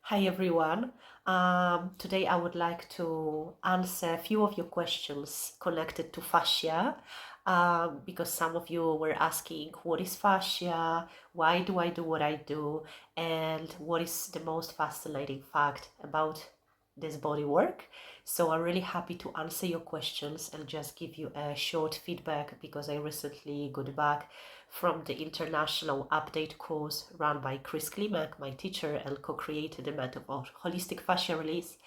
Hi everyone. Today I would like to answer a few of your questions connected to fascia, because some of you were asking what is fascia, why do I do what I do, and what is the most fascinating fact about this body work. So I'm really happy to answer your questions and just give you a short feedback because I recently got back from the international update course run by Chris Klimek, my teacher and co-creator the method of holistic fascia release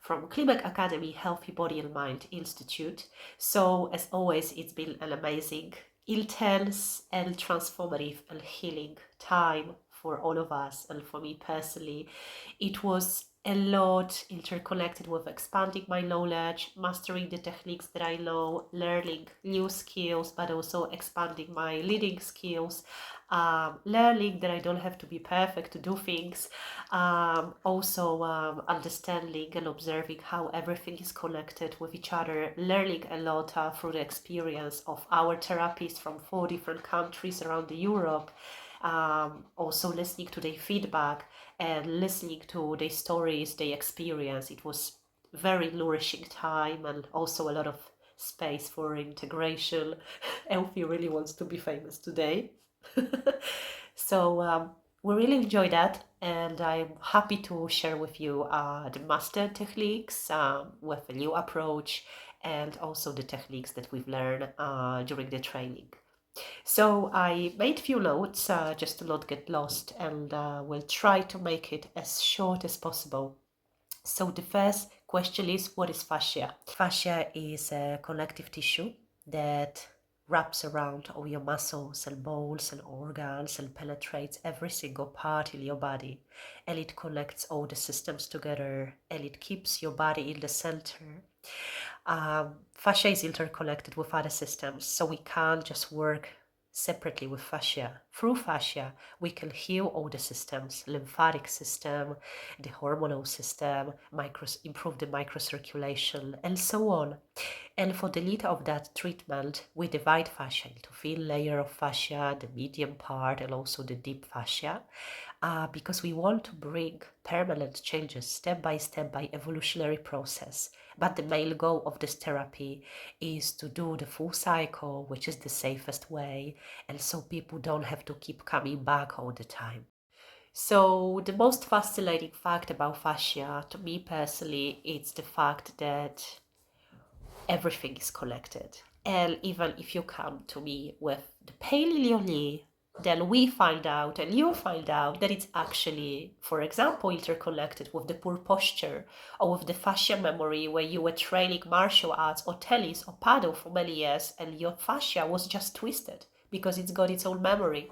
from Klimek Academy Healthy Body and Mind Institute. So as always, it's been an amazing, intense and transformative and healing time for all of us and for me personally. It was a lot interconnected with expanding my knowledge, mastering the techniques that I know, learning new skills, but also expanding my leading skills, learning that I don't have to be perfect to do things, also understanding and observing how everything is connected with each other, learning a lot through the experience of our therapists from 4 different countries around Europe, also listening to their feedback and listening to their stories, their experience. It was very nourishing time and also a lot of space for integration. Elfie really wants to be famous today. So we really enjoy that, and I'm happy to share with you the master techniques with a new approach and also the techniques that we've learned during the training. So I made few notes just to not get lost, and we'll try to make it as short as possible. So the first question is, what is fascia? Fascia is a connective tissue that wraps around all your muscles and bones and organs and penetrates every single part in your body, and it connects all the systems together, and it keeps your body in the center. Fascia is interconnected with other systems, so we can't just work separately with fascia. Through fascia, we can heal all the systems, lymphatic system, the hormonal system, improve the microcirculation, and so on. And for the lead of that treatment, we divide fascia into thin layer of fascia, the medium part, and also the deep fascia, because we want to bring permanent changes step by evolutionary process. But the main goal of this therapy is to do the full cycle, which is the safest way, and so people don't have to keep coming back all the time. So the most fascinating fact about fascia, to me personally, it's the fact that everything is connected. And even if you come to me with the pain in your knee, then we find out and you find out that it's actually, for example, interconnected with the poor posture or with the fascia memory where you were training martial arts or tennis or paddle for many years and your fascia was just twisted because it's got its own memory.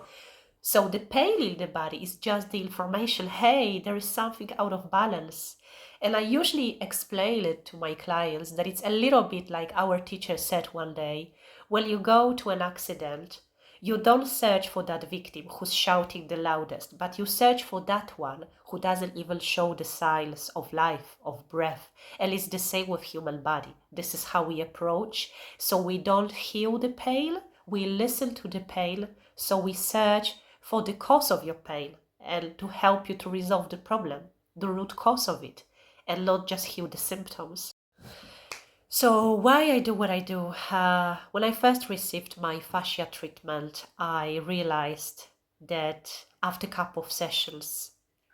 So the pain in the body is just the information, hey, there is something out of balance. And I usually explain it to my clients that it's a little bit like our teacher said one day, when you go to an accident, you don't search for that victim who's shouting the loudest, but you search for that one who doesn't even show the signs of life, of breath. And it's the same with human body. This is how we approach. So we don't heal the pain, we listen to the pain, so we search for the cause of your pain and to help you to resolve the problem, the root cause of it, and not just heal the symptoms. So why I do what I do? When I first received my fascia treatment, I realized that after a couple of sessions,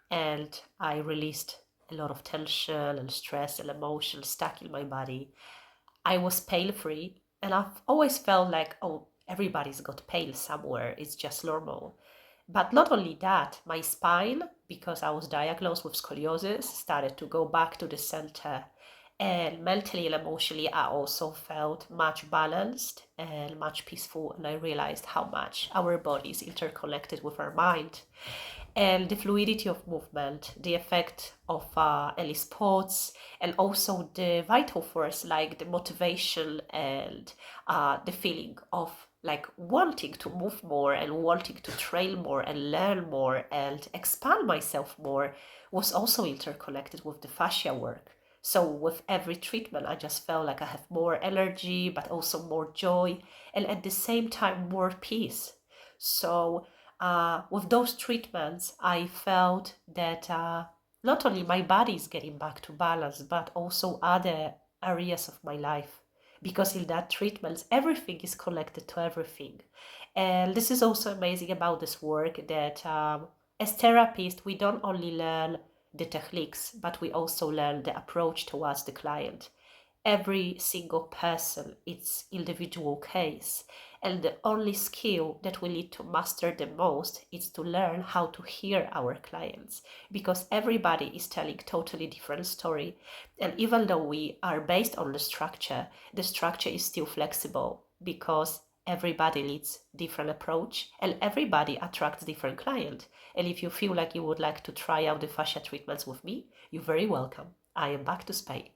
and I released a lot of tension and stress and emotion stuck in my body, I was pain free, and I've always felt like, oh, everybody's got pain somewhere, it's just normal. But not only that, my spine, because I was diagnosed with scoliosis, started to go back to the center. And mentally and emotionally, I also felt much balanced and much peaceful. And I realized how much our body is interconnected with our mind. And the fluidity of movement, the effect of any sports, and also the vital force, like the motivation and the feeling of like wanting to move more and wanting to train more and learn more and expand myself more, was also interconnected with the fascia work. So with every treatment, I just felt like I have more energy, but also more joy, and at the same time, more peace. So with those treatments, I felt that not only my body is getting back to balance, but also other areas of my life. Because in that treatment, everything is connected to everything. And this is also amazing about this work that as therapists, we don't only learn the techniques, but we also learn the approach towards the client. Every single person, its individual case, and the only skill that we need to master the most is to learn how to hear our clients, because everybody is telling totally different story. And even though we are based on the structure is still flexible, because everybody leads different approach and everybody attracts different client. And if you feel like you would like to try out the fascia treatments with me, you're very welcome. I am back to Spain.